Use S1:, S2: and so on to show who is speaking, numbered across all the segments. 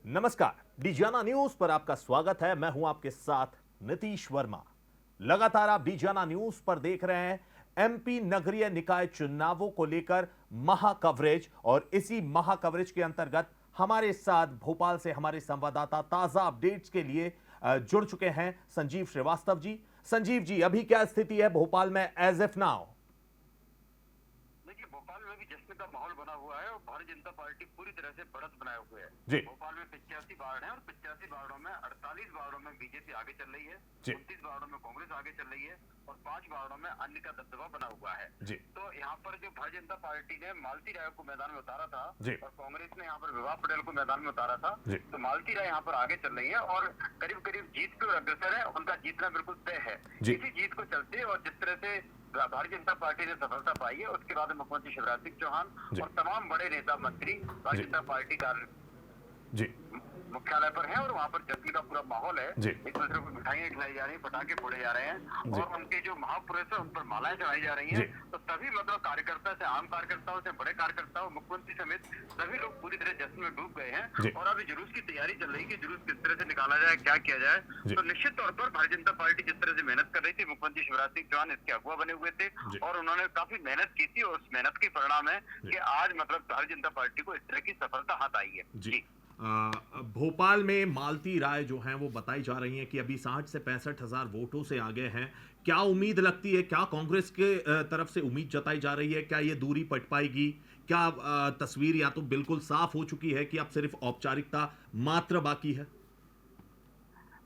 S1: नमस्कार, बीजाना न्यूज पर आपका स्वागत है। मैं हूं आपके साथ नीतीश वर्मा। लगातार आप बीजाना न्यूज पर देख रहे हैं एमपी नगरीय निकाय चुनावों को लेकर महा कवरेज, और इसी महा कवरेज के अंतर्गत हमारे साथ भोपाल से हमारे संवाददाता ताजा अपडेट्स के लिए जुड़ चुके हैं संजीव श्रीवास्तव जी। संजीव जी, अभी क्या स्थिति है भोपाल में एज एफ नाउ?
S2: देखिए, भोपाल में भी जश्न का माहौल बना हुआ है और भारतीय जनता पार्टी पूरी तरह से बढ़त बनाए हुए है।
S1: जी।
S2: भोपाल में 85 वार्ड हैं और 85 वार्डों में 48 वार्डों में बीजेपी आगे चल रही है, 29 वार्डों में कांग्रेस आगे चल रही है और 5 वार्डों में अन्य का दबदबा बना हुआ है।
S1: जी।
S2: तो यहाँ पर जो भारतीय जनता पार्टी ने मालती राय को मैदान में उतारा था
S1: जी।
S2: और कांग्रेस ने यहाँ पर विभा पटेल को मैदान में उतारा था,
S1: जी।
S2: तो मालती राय यहाँ पर आगे चल रही है और करीब करीब जीत पे अग्रसर है, उनका जीतना बिल्कुल तय है।
S1: जी।
S2: इसी जीत को चलते और जिस तरह से भारतीय जनता पार्टी ने सफलता पाई है, उसके बाद मुख्यमंत्री शिवराज सिंह चौहान और तमाम बड़े नेता मंत्री भारतीय जनता पार्टी का मुख्यालय पर है और वहाँ पर जश्न का पूरा माहौल है। एक दूसरे को मिठाइयाँ खिलाई जा रही हैं, पटाखे फोड़े जा रहे हैं और उनके जो महापुरुष है उन पर मालाएं चढ़ाई जा रही हैं। तो सभी मतलब कार्यकर्ता से आम कार्यकर्ताओं से बड़े कार्यकर्ताओं, मुख्यमंत्री समेत सभी लोग पूरी तरह जश्न में डूब गए हैं और अभी जुलूस की तैयारी चल रही है कि जुलूस किस तरह से निकाला जाए, क्या किया जाए। तो निश्चित तौर पर भारतीय जनता पार्टी जिस तरह से मेहनत कर रही थी, मुख्यमंत्री शिवराज सिंह चौहान इसके अगुवा बने हुए थे और उन्होंने काफी मेहनत की थी और उस मेहनत के परिणाम है कि आज मतलब भारतीय जनता पार्टी को इस तरह की सफलता हाथ आई है। जी।
S1: भोपाल में मालती राय जो हैं वो बताई जा रही हैं कि अभी 60 से 65 हजार वोटों से आगे हैं। क्या उम्मीद लगती है, क्या कांग्रेस के तरफ से उम्मीद जताई जा रही है, क्या ये दूरी पट पाएगी? क्या तस्वीर या तो बिल्कुल साफ हो चुकी है कि अब सिर्फ औपचारिकता मात्र बाकी है?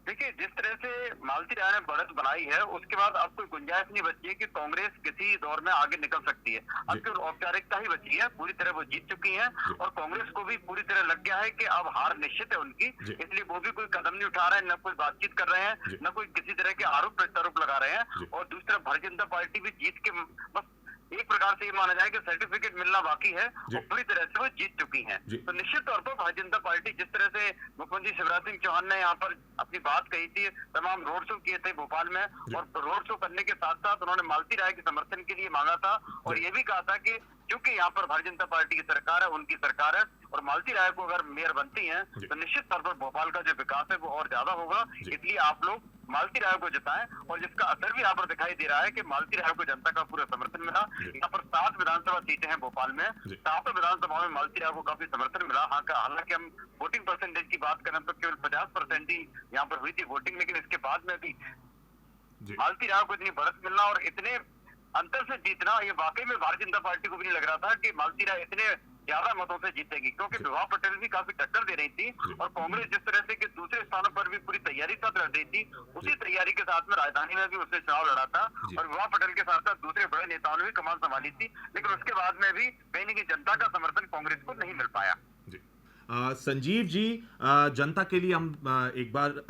S2: देखिए, जिस तरह से मालती राय ने बढ़त बनाई है उसके बाद अब कोई गुंजाइश नहीं बची है कि कांग्रेस किसी दौर में आगे निकल सकती है। अब केवल औपचारिकता ही बची है, पूरी तरह वो जीत चुकी हैं और कांग्रेस को भी पूरी तरह लग गया है कि अब हार निश्चित है उनकी, इसलिए वो भी कोई कदम नहीं उठा रहे हैं, न कोई बातचीत कर रहे हैं, न कोई किसी तरह के आरोप प्रत्यारोप लगा रहे हैं। और दूसरा, भारतीय जनता पार्टी भी जीत के बस एक प्रकार से ये माना जाए कि सर्टिफिकेट मिलना बाकी है और पूरी तरह से वो जीत चुकी हैं। तो निश्चित तौर पर भारतीय जनता पार्टी जिस तरह से मुख्यमंत्री शिवराज सिंह चौहान ने यहाँ पर अपनी बात कही थी, तमाम रोड शो किए थे भोपाल में और रोड शो करने के साथ साथ उन्होंने मालती राय के समर्थन के लिए मांगा था और ये भी कहा था कि क्योंकि यहाँ पर भारतीय जनता पार्टी की सरकार है, उनकी सरकार है और मालती राय को अगर मेयर बनती हैं तो निश्चित तौर पर भोपाल का जो विकास है वो और ज्यादा होगा। इसलिए आप लोग मालती राय को जिताएं और जिसका असर भी यहाँ पर दिखाई दे रहा है कि मालती राय को जनता का पूरा समर्थन मिला। यहाँ पर 7 विधानसभा सीटें हैं भोपाल में, 7 विधानसभा में मालती राय को काफी समर्थन मिला। हालांकि हम वोटिंग परसेंटेज की बात करें तो केवल 50% ही यहाँ पर हुई थी वोटिंग, लेकिन इसके बाद में भी मालती राय को इतनी बढ़त मिलना और इतने अंतर से जीतना, ये वाकई में भारतीय जनता पार्टी को भी नहीं लग रहा था कि मालती राय इतने ज्यादा मतों से जीतेगी, क्योंकि विभा पटेल भी काफी टक्कर दे रही थी और कांग्रेस जिस तरह से कि दूसरे स्थानों पर भी पूरी तैयारी साथ लड़ रही थी, उसी तैयारी के साथ में राजधानी में भी उसने चुनाव लड़ा था और विभा पटेल के साथ साथ दूसरे बड़े नेताओं ने भी कमान संभाली थी, लेकिन उसके बाद में भी कहीं न कहीं जनता का समर्थन कांग्रेस को नहीं मिल पाया।
S1: संजीव जी, जनता के लिए हम एक बार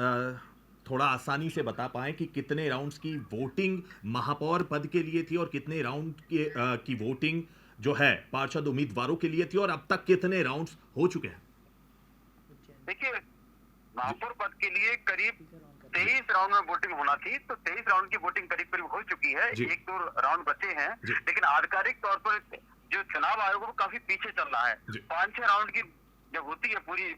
S1: थोड़ा आसानी से बता पाएं कि कितने राउंड्स की वोटिंग महापौर पद के लिए थी और कितने राउंड की वोटिंग जो है पार्षद उम्मीदवारों के लिए थी और अब तक कितने राउंड्स हो चुके हैं?
S2: देखिए, महापौर पद के लिए करीब 23 राउंड में वोटिंग होना थी, तो 23 राउंड की वोटिंग करीब करीब हो चुकी है। 1-2 राउंड बचे हैं, लेकिन आधिकारिक तौर पर जो चुनाव आयोग वो काफी पीछे चल रहा है। 5-6 राउंड की जब होती है पूरी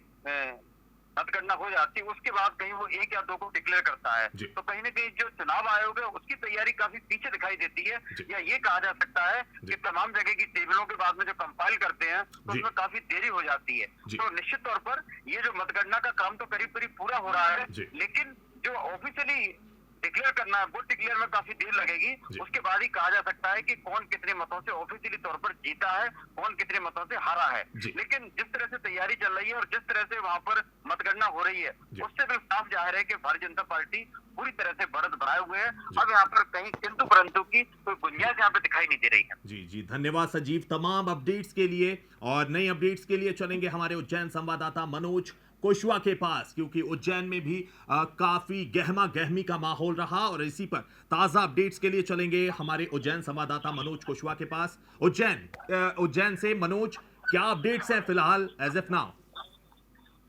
S2: मतगणना हो जाती है, उसके बाद कहीं वो 1 या 2 को डिक्लेयर करता है। तो कहीं ना कहीं जो चुनाव आयोग है उसकी तैयारी काफी पीछे दिखाई देती है, या ये कहा जा सकता है कि तमाम जगह की टेबलों के बाद में जो कंपाइल करते हैं तो उसमें काफी देरी हो जाती है। तो निश्चित तौर पर ये जो मतगणना का काम तो करीब करीब पूरा हो रहा है, लेकिन जो ऑफिशियली डिक्लेयर करना है वो डिक्लेयर में काफी देर लगेगी। उसके बाद ही कहा जा सकता है कि कौन कितने मतों से ऑफिशियली तौर पर जीता है, कौन कितने मतों से हारा है। लेकिन जिस तरह से तैयारी चल रही है और जिस तरह से वहां पर मतगणना हो रही है, उससे भी साफ जाहिर है कि भारतीय जनता पार्टी पूरी तरह से बढ़त बनाए हुए है। अब यहाँ पर कहीं किंतु परंतु की कोई गुंजाइश यहाँ पे दिखाई नहीं दे रही है।
S1: जी, धन्यवाद संजीव तमाम अपडेट्स के लिए। और नई अपडेट्स के लिए चलेंगे हमारे उज्जैन संवाददाता मनोज कुशवाहा के पास, क्योंकि उज्जैन में भी काफी गहमा गहमी का माहौल रहा और इसी पर ताजा अपडेट्स के लिए चलेंगे हमारे उज्जैन संवाददाता मनोज कुशवाहा के पास। उज्जैन से मनोज, क्या अपडेट्स हैं फिलहाल एज एफ नाउ?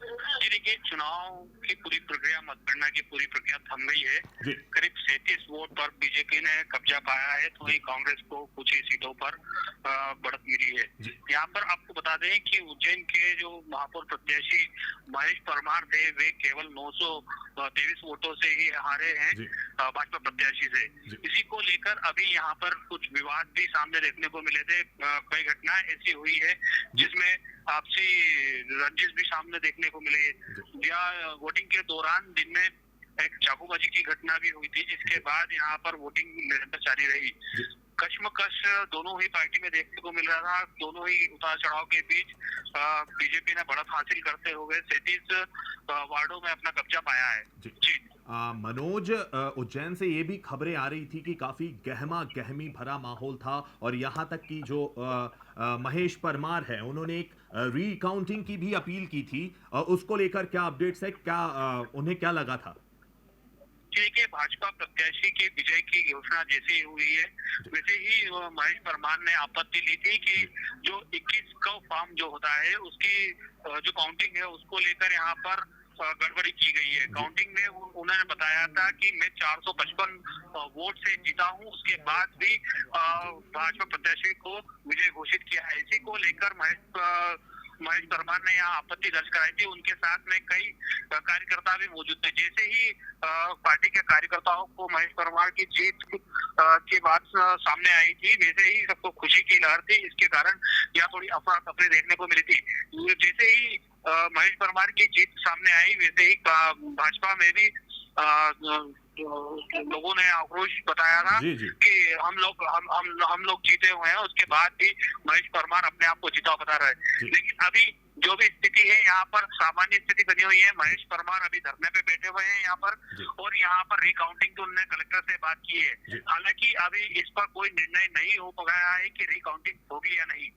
S2: देखिए, चुनाव
S3: की पूरी प्रक्रिया, मतगणना की पूरी प्रक्रिया थम गई है।
S1: जी।
S3: करीब 37 वोट पर बीजेपी ने कब्जा पाया है, तो वही कांग्रेस को कुछ ही सीटों पर बढ़त मिली है।
S1: जी।
S3: यहाँ पर आपको बता दें कि उज्जैन के जो महापौर प्रत्याशी महेश परमार थे, वे केवल 923 वोटों से ही हारे हैं
S1: जी।
S3: भाजपा प्रत्याशी से।
S1: जी।
S3: इसी को लेकर अभी यहाँ पर कुछ विवाद भी सामने देखने को मिले थे। कई घटनाएं ऐसी हुई है जिसमें आपसी रंजिश भी सामने देखने को मिले। या वोटिंग के दौरान दिन में एक चाकूबाजी की घटना भी हुई थी, जिसके बाद यहाँ पर वोटिंग निरंतर जारी रही। कश्मकश दोनों ही पार्टी में देखने को मिल रहा था। दोनों ही उतार चढ़ाव के बीच बीजेपी ने बढ़त हासिल करते हुए 37 वार्डों में अपना कब्जा पाया है। जी।
S1: मनोज, उज्जैन से ये भी खबरें आ रही थी कि काफी गहमा गहमी भरा माहौल था और यहाँ तक कि जो महेश परमार है उन्होंने एक रीकाउंटिंग की भी अपील की थी। उसको लेकर क्या अपडेट्स है, क्या उन्हें क्या लगा था?
S3: देखिए, भाजपा प्रत्याशी की विजय की घोषणा जैसे ही हुई है, वैसे ही महेश परमार ने आपत्ति ली थी कि जो 21 का फॉर्म जो होता है उसकी जो काउंटिंग है उसको लेकर यहाँ पर गड़बड़ी की गई है। काउंटिंग में उन्होंने बताया था कि मैं 455 वोट से जीता हूं, उसके बाद भी भाजपा प्रत्याशी को विजय घोषित किया है। इसी को लेकर महेश परमार ने यहाँ आपत्ति दर्ज कराई थी। उनके साथ में कई कार्यकर्ता भी मौजूद थे। जैसे ही पार्टी के कार्यकर्ताओं को महेश परमार की जीत की बात सामने आई थी, वैसे ही सबको खुशी की लहर थी। इसके कारण यहाँ थोड़ी अफरा तफरी देखने को मिली थी। जैसे ही महेश परमार की जीत सामने आई, वैसे ही भाजपा में भी लोगों ने आक्रोश बताया था कि हम लोग जीते हुए हैं। उसके बाद भी महेश परमार अपने आप को जीता बता रहे हैं। लेकिन अभी जो भी स्थिति है यहाँ पर सामान्य स्थिति बनी हुई है। महेश परमार अभी धरने पे बैठे हुए हैं यहाँ पर, और यहाँ पर रिकाउंटिंग की उन्होंने कलेक्टर से बात की है। हालांकि अभी इस पर कोई निर्णय नहीं हो पाया है कि रिकाउंटिंग होगी या नहीं।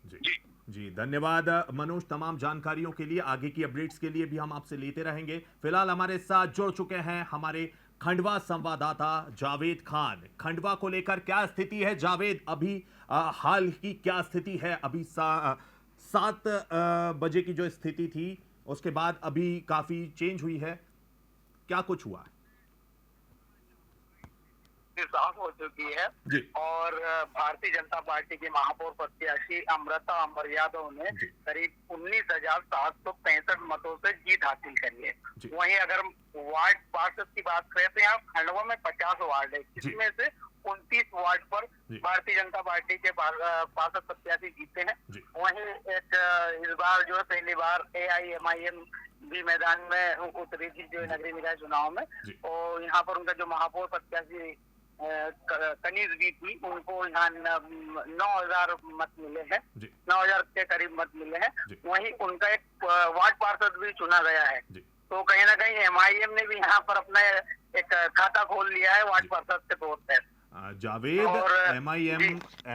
S1: जी, धन्यवाद मनोज तमाम जानकारियों के लिए। आगे की अपडेट्स के लिए भी हम आपसे लेते रहेंगे। फिलहाल हमारे साथ जुड़ चुके हैं हमारे खंडवा संवाददाता जावेद खान। खंडवा को लेकर क्या स्थिति है जावेद? अभी हाल की क्या स्थिति है? अभी 7 बजे की जो स्थिति थी उसके बाद अभी काफी चेंज हुई है, क्या कुछ हुआ?
S4: साफ हो चुकी है और भारतीय जनता पार्टी के महापौर प्रत्याशी अमृता अमर यादव ने करीब 19,765 मतों से जीत हासिल करी है। वहीं अगर वार्ड पार्षद की बात करें तो यहाँ खंडवा में 50 वार्ड है, जिसमें से 29 वार्ड पर भारतीय जनता पार्टी के पार्षद प्रत्याशी जीते हैं। वहीं एक इस बार जो है पहली बार AIMIM भी मैदान में उतरी थी जो नगरीय निकाय चुनाव में, और यहाँ पर उनका जो महापौर प्रत्याशी कनीज भी थी, उनको यहाँ 9,000 मत मिले हैं, 9,000 के करीब मत मिले हैं। वहीं उनका एक वार्ड पार्षद भी चुना गया है। तो कहीं ना कहीं MIM ने भी यहाँ पर अपना एक खाता खोल लिया है वार्ड पार्षद के तौर पर।
S1: जावेद,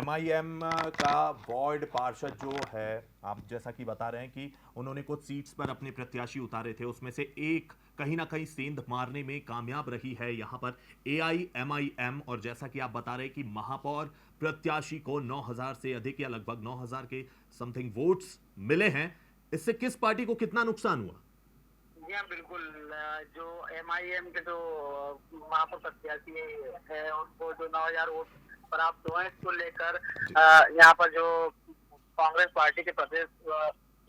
S1: MIM का वार्ड पार्षद जो है, आप जैसा कि बता रहे हैं कि उन्होंने कुछ सीट्स पर अपने प्रत्याशी उतारे थे, उसमें से एक कहीं ना कहीं सेंध मारने में कामयाब रही है यहाँ पर AIMIM। और जैसा कि आप बता रहे हैं कि महापौर प्रत्याशी को 9,000 से अधिक या लगभग 9,000 के समथिंग वोट्स मिले हैं। इससे किस पार्टी को कितना नुकसान हुआ?
S4: जी बिल्कुल, जो MIM के जो महापौर प्रत्याशी है उनको जो 9,000 वोट प्राप्त हुए, इसको लेकर यहाँ पर जो कांग्रेस पार्टी के प्रदेश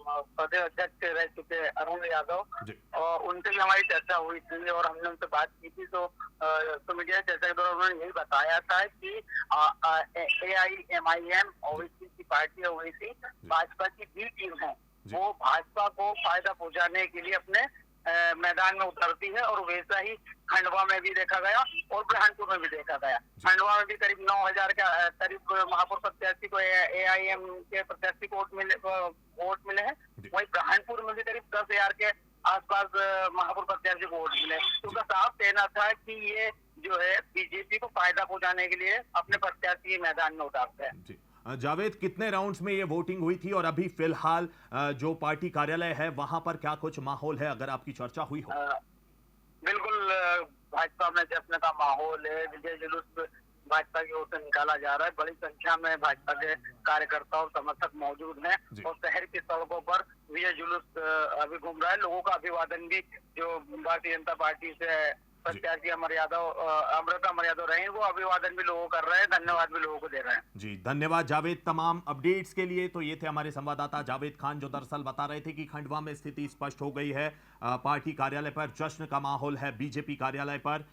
S4: अध्यक्ष रह चुके अरुण यादव, और उनसे भी हमारी चर्चा हुई थी और हमने उनसे बात की थी। तो मीडिया चर्चा के दौरान उन्होंने यही बताया था कि AIMIM ओवैसी की पार्टी, ओवैसी भाजपा की बी टीम है, वो भाजपा को फायदा पहुंचाने के लिए अपने मैदान में उतरती है। और वैसा ही खंडवा में भी देखा गया और बुरहानपुर में भी देखा गया। खंडवा में भी करीब 9,000 के करीब महापौर प्रत्याशी को AIM के प्रत्याशी को वोट मिले हैं। वहीं बुरहानपुर में भी करीब 10,000 के आसपास महापौर प्रत्याशी को वोट मिले। तो उनका साफ कहना था कि ये जो है बीजेपी को फायदा पहुंचाने के लिए अपने प्रत्याशी मैदान में उतारते हैं।
S1: जावेद, कितने राउंड्स में ये वोटिंग हुई थी और अभी फिलहाल जो पार्टी कार्यालय है वहां पर क्या कुछ माहौल है, अगर आपकी चर्चा हुई हो?
S4: बिल्कुल, भाजपा में जश्न का माहौल है। विजय जुलूस भाजपा की ओर से निकाला जा रहा है। बड़ी संख्या में भाजपा के कार्यकर्ता और समर्थक मौजूद हैं और शहर की सड़कों पर विजय जुलूस अभी घूम रहा है। लोगों का अभिवादन भी जो भारतीय जनता पार्टी से प्रत्याशी अमृता यादव रहे हैं, वो अभिवादन भी लोगों कर रहे हैं, धन्यवाद भी लोगों को दे रहे हैं।
S1: जी धन्यवाद जावेद तमाम अपडेट्स के लिए। तो ये थे हमारे संवाददाता जावेद खान, जो दरअसल बता रहे थे कि खंडवा में स्थिति स्पष्ट हो गई है। पार्टी कार्यालय पर जश्न का माहौल है, बीजेपी कार्यालय पर।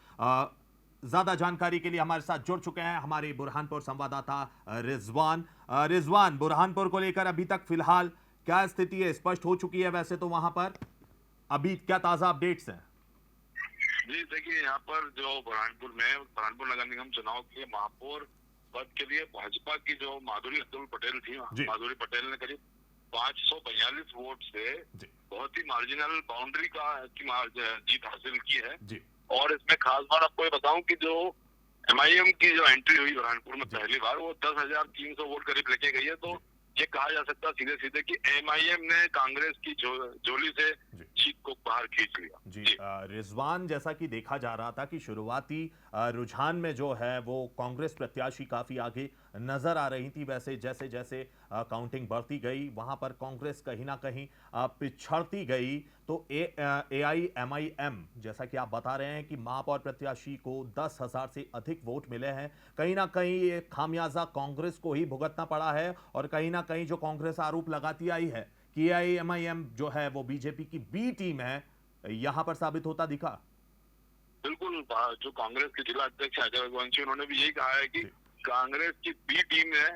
S1: ज्यादा जानकारी के लिए हमारे साथ जुड़ चुके हैं हमारे बुरहानपुर संवाददाता रिजवान। रिजवान, बुरहानपुर को लेकर अभी तक फिलहाल क्या स्थिति है? स्पष्ट हो चुकी है वैसे तो वहां पर, अभी क्या ताजा अपडेट्स हैं?
S5: जी देखिए, यहाँ पर जो बुरहानपुर नगर निगम चुनाव के महापौर पद के लिए भाजपा की जो माधुरी अब्दुल पटेल थी, माधुरी पटेल ने करीब 542 वोट से बहुत ही मार्जिनल बाउंड्री की जीत हासिल की है। और इसमें खास बात आपको ये बताऊं कि जो MIM की जो एंट्री हुई बुरहानपुर में पहली बार, वो 10,300 वोट करीब लेके गई है। तो ये कहा जा सकता सीधे सीधे कि MIM ने कांग्रेस की झोली से जीत को बाहर खींच लिया।
S1: जी रिजवान, जैसा कि देखा जा रहा था कि शुरुआती रुझान में जो है वो कांग्रेस प्रत्याशी काफी आगे नजर आ रही थी, वैसे जैसे जैसे काउंटिंग बढ़ती गई वहां पर कांग्रेस कहीं ना कहीं पिछड़ती गई। तो AIMIM, जैसा कि आप बता रहे हैं कि महापौर प्रत्याशी को 10,000 से अधिक वोट मिले हैं, कहीं ना कहीं ये खामियाजा कांग्रेस को ही भुगतना पड़ा है। और कहीं ना कहीं जो कांग्रेस आरोप लगाती आई है कि AIMIM जो है वो बीजेपी की बी टीम है, यहां पर साबित होता दिखा।
S5: बिल्कुल, जो कांग्रेस के जिला अध्यक्ष अजय रघुवंशी, उन्होंने भी यही कहा है कि कांग्रेस की बी टीम है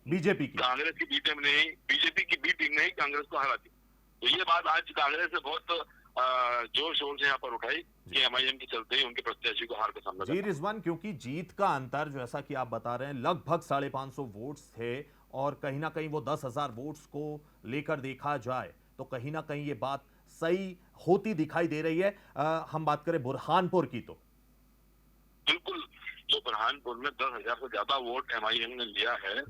S1: बीजेपी की,
S5: कांग्रेस की बी टीम नहीं, बीजेपी की बी टीम नहीं कांग्रेस को हराती। तो ये बात आज कांग्रेस ने बहुत जोर शोर से यहाँ पर उठाई कि MIM के चलते ही उनके प्रत्याशी को हार का सामना
S1: जी रिजवान, क्योंकि जीत का अंतर जैसा कि आप बता रहे हैं लगभग 550 वोट्स थे, और कहीं ना कहीं वो 10,000 वोट्स को लेकर देखा जाए तो कहीं ना कहीं ये बात सही होती दिखाई दे रही है। हम बात करें बुरहानपुर की तो
S5: बिल्कुल, जो बुरहानपुर में 10,000 से ज्यादा वोट MIM ने लिया है,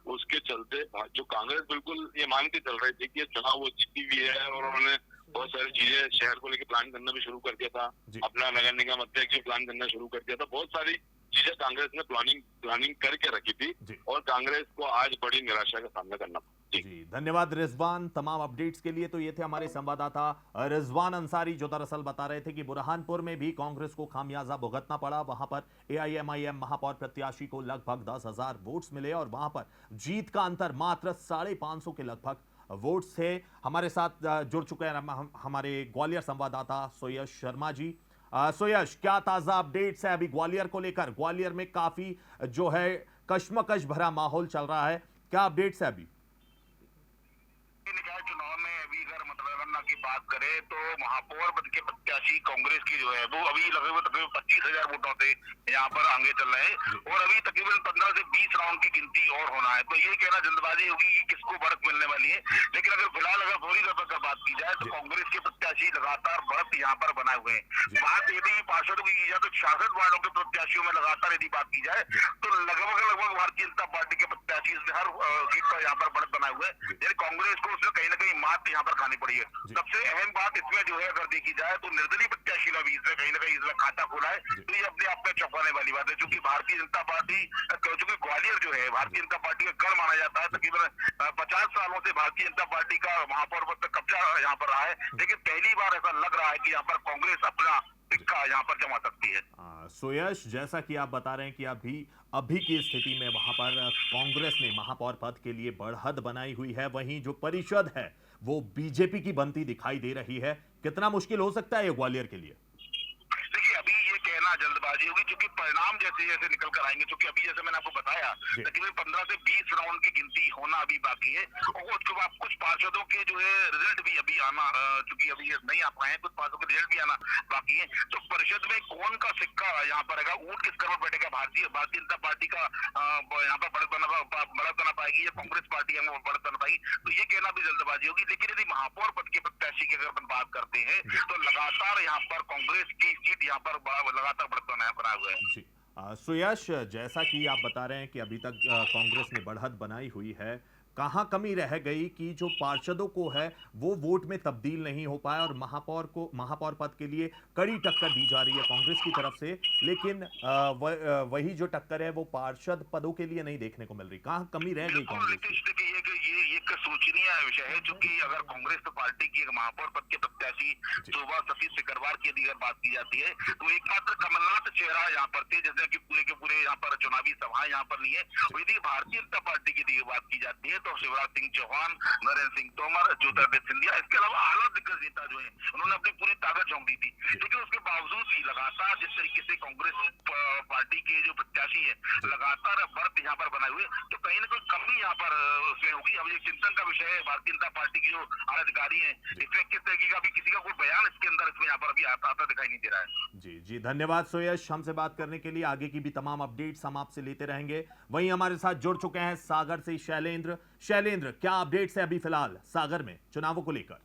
S5: उसके चलते जो कांग्रेस बिल्कुल ये मान के चल रही थी कि ये चुनाव वो जीती भी है, और उन्होंने बहुत सारी चीजें शहर को लेकर प्लान करना भी शुरू कर दिया था, अपना नगर निगम अध्यक्ष प्लान करना शुरू कर दिया था। बहुत सारी चीजें कांग्रेस ने प्लानिंग करके रखी थी, और कांग्रेस को आज बड़ी निराशा का सामना करना पड़ा।
S1: जी धन्यवाद रिजवान तमाम अपडेट्स के लिए। तो ये थे हमारे संवाददाता रिजवान अंसारी, जो दरअसल बता रहे थे कि बुरहानपुर में भी कांग्रेस को खामियाजा भुगतना पड़ा। वहां पर AIMIM महापौर प्रत्याशी को लगभग 10,000 वोट्स मिले, और वहां पर जीत का अंतर मात्र 550 के लगभग वोट्स थे। हमारे साथ जुड़ चुके हैं हमारे ग्वालियर संवाददाता सोयश शर्मा जी। सोयश, क्या ताजा अपडेट्स है अभी ग्वालियर को लेकर? ग्वालियर में काफी जो है कश्मकश भरा माहौल चल रहा है, क्या अपडेट्स है अभी?
S2: चुनाव में अभी अगर मतगणना की बात करें तो महापौर पद के प्रत्याशी कांग्रेस की जो है वो अभी लगभग तकरीबन 25,000 वोटों से यहाँ पर आगे चल रहे हैं, और अभी तकरीबन 15 से 20 राउंड की गिनती और होना है। तो ये कहना जल्दबाजी होगी कि किसको बढ़त मिलने वाली है, लेकिन अगर फिलहाल अगर फौरी तौर पर बात की जाए तो कांग्रेस के प्रत्याशी लगातार बढ़त यहाँ पर बनाए हुए हैं। बात यदि पार्षदों की जाए तो 66 वार्डों के प्रत्याशियों में लगातार यदि बात की जाए तो लगभग भारतीय जनता पार्टी के प्रत्याशी हर सीट पर यहाँ पर बढ़त बनाए हुए हैं। यानी कांग्रेस को उसमें कहीं ना कहीं मात यहाँ पर खानी पड़ी है। सबसे अहम बात इसमें जो है अगर देखी जाए तो निर्दलीय प्रत्याशी ने भी इसमें कहीं ना कहीं इसमें खाता खोला है, तो ये अपने आप में चौंकाने वाली बात है। क्योंकि भारतीय जनता पार्टी, क्योंकि ग्वालियर जो है भारतीय जनता पार्टी का गढ़ माना जाता है, तकरीबन 50 सालों से भारतीय जनता पार्टी का महापौर पद पर कब्जा यहाँ पर रहा है, लेकिन पहली बार ऐसा लग रहा है कि यहाँ पर कांग्रेस अपना टिक्का यहाँ पर जमा सकती है।
S1: सोयश, जैसा कि आप बता रहे हैं कि अभी की स्थिति में वहां पर कांग्रेस ने महापौर पद के लिए बढ़त बनाई हुई है, वहीं जो परिषद है वो बीजेपी की बनती दिखाई दे रही है। कितना मुश्किल हो सकता है ये ग्वालियर के लिए?
S2: देखिए, अभी ये कहना जल्दबाजी होगी, क्योंकि परिणाम जैसे जैसे निकल कर आएंगे, क्योंकि अभी जैसे मैंने आपको बताया तकरीबन 15 से 20 राउंड की गिनती होना अभी बाकी है, और उसके बाद कुछ पार्षदों के जो है रिजल्ट भी अभी आना, चूंकि अभी नहीं आ पाए हैं, कुछ पार्षदों के रिजल्ट भी आना बाकी है। तो परिषद में कौन का सिक्का यहाँ पर रहेगा, ऊंट किस करोड़ बैठेगा, भारतीय जनता पार्टी का यहाँ पर बढ़त बना पाएगी या कांग्रेस पार्टी है वो बढ़त बना पाएगी, तो ये कहना भी जल्दबाजी होगी। लेकिन यदि महापौर पद के प्रत्याशी की अगर अपन बात करते हैं तो लगातार यहाँ पर कांग्रेस की सीट यहाँ पर लगातार बढ़त बना हुआ है।
S1: सुयश, जैसा कि आप बता रहे हैं कि अभी तक कांग्रेस ने बढ़त बनाई हुई है, कहाँ कमी रह गई कि जो पार्षदों को है वो वोट में तब्दील नहीं हो पाया और महापौर पद के लिए कड़ी टक्कर दी जा रही है कांग्रेस की तरफ से, लेकिन वही जो टक्कर है वो पार्षद पदों के लिए नहीं देखने को मिल रही। कहाँ कमी रह गई कांग्रेस की?
S2: ये एक सोचनीय विषय है, क्योंकि अगर कांग्रेस पार्टी की एक महापौर पद के प्रत्याशी शोभा सतीश सिकरवार की अगर बात की जाती है तो एकमात्र कमलनाथ चेहरा यहाँ पर थे, जैसे कि पूरे के पूरे यहाँ पर चुनावी सभाएं यहाँ पर नहीं है। यदि भारतीय जनता पार्टी की बात की जाती है तो शिवराज सिंह चौहान, नरेंद्र सिंह तोमर, ज्योतिरादित्य सिंधिया, इसके अलावा आला दिग्गज नेता जो है उन्होंने अपनी पूरी ताकत झोंक दी थी। लेकिन उसके बावजूद भी लगातार जिस तरीके से कांग्रेस पार्टी के जो प्रत्याशी है लगातार बढ़त यहाँ पर बनाए हुए, तो कहीं ना कोई कमी यहाँ पर उसमें होगी। अब ये चिंतन का विषय है भारतीय जनता पार्टी की जो आला अधिकारी है, इसमें किस तरीके का भी किसी का कोई बयान इसके अंदर इसमें यहाँ पर अभी आता दिखाई नहीं दे रहा है।
S1: जी जी, धन्यवाद सुयश हमसे बात करने के लिए। आगे की भी तमाम अपडेट्स हम आपसे लेते रहेंगे। वहीं हमारे साथ जुड़ चुके हैं सागर से शैलेंद्र। शैलेंद्र, क्या अपडेट्स है अभी फिलहाल सागर में चुनावों को लेकर?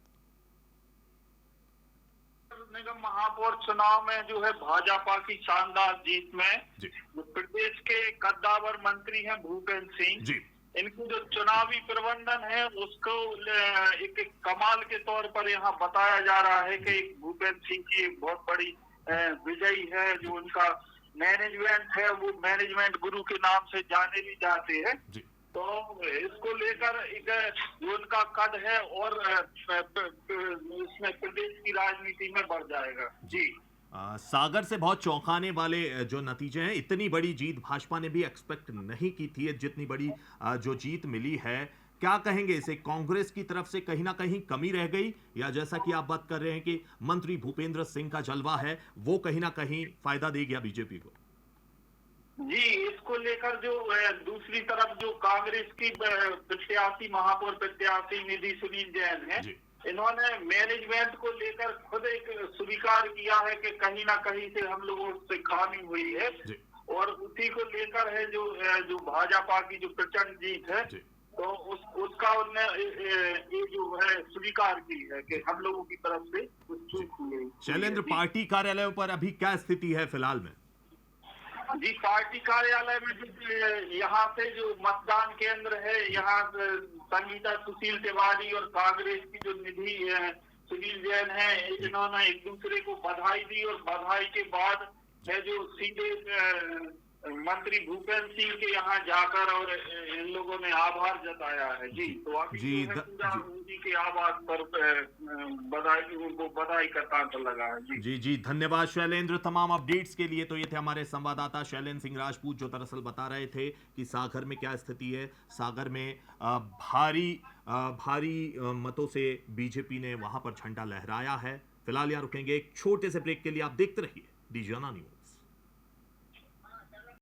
S6: निगम महापौर चुनाव में जो है भाजपा की शानदार जीत में जो प्रदेश के कद्दावर मंत्री हैं भूपेंद्र सिंह जी, इनकी जो चुनावी प्रबंधन है उसको एक कमाल के तौर पर यहाँ बताया जा रहा है कि भूपेंद्र सिंह की एक बहुत बड़ी विजयी है। जो उनका मैनेजमेंट है वो मैनेजमेंट गुरु के नाम से जाने भी जाते हैं, तो इसको लेकर एक जो उनका कद है और इसमें प्रदेश की राजनीति में बढ़ जाएगा। जी,
S1: सागर से बहुत चौंकाने वाले जो नतीजे हैं, इतनी बड़ी जीत भाजपा ने भी एक्सपेक्ट नहीं की थी। जितनी बड़ी जो जीत मिली है, क्या कहेंगे इसे? कांग्रेस की तरफ से कहीं ना कहीं कमी रह गई, या जैसा कि आप बात कर रहे हैं कि मंत्री भूपेंद्र सिंह का जलवा है वो कहीं ना कहीं फायदा दे गया बीजेपी को?
S6: जी, इसको लेकर जो दूसरी तरफ जो कांग्रेस की प्रत्याशी महापौर प्रत्याशी निधि सुनील जैन है, इन्होंने मैनेजमेंट को लेकर खुद एक स्वीकार किया है कि कहीं ना कहीं से हम लोगों से खामी हुई है, और उसी को लेकर है जो भाजपा की जो प्रचंड जीत है, तो उसका उन्होंने ये जो है स्वीकार की है कि हम लोगों की तरफ से कुछ चूक हुई है।
S1: शैलेंद्र, पार्टी कार्यालयों पर अभी क्या स्थिति है फिलहाल में?
S6: जी, पार्टी कार्यालय में जो यहाँ से जो मतदान केंद्र है, यहाँ संगीता सुशील तिवारी और कांग्रेस की जो निधि सुनील जैन है, इन्होंने एक दूसरे को बधाई दी और बधाई के बाद है जो सीधे मंत्री भूपेंद्र सिंह के यहाँ जाकर और इन लोगों ने आभार जताया है। जी, तो अभी उन्हीं के आवाज पर बधाई का तांता लगा है। जी
S1: जी, धन्यवाद शैलेंद्र तमाम अपडेट्स के लिए। तो ये थे हमारे संवाददाता शैलेंद्र सिंह राजपूत, जो दरअसल बता रहे थे कि सागर में क्या स्थिति है। सागर में भारी मतों से बीजेपी ने वहां पर झंडा लहराया है। फिलहाल यहाँ रुकेंगे एक छोटे से ब्रेक के लिए। आप देखते रहिए डी जनान्यूज़।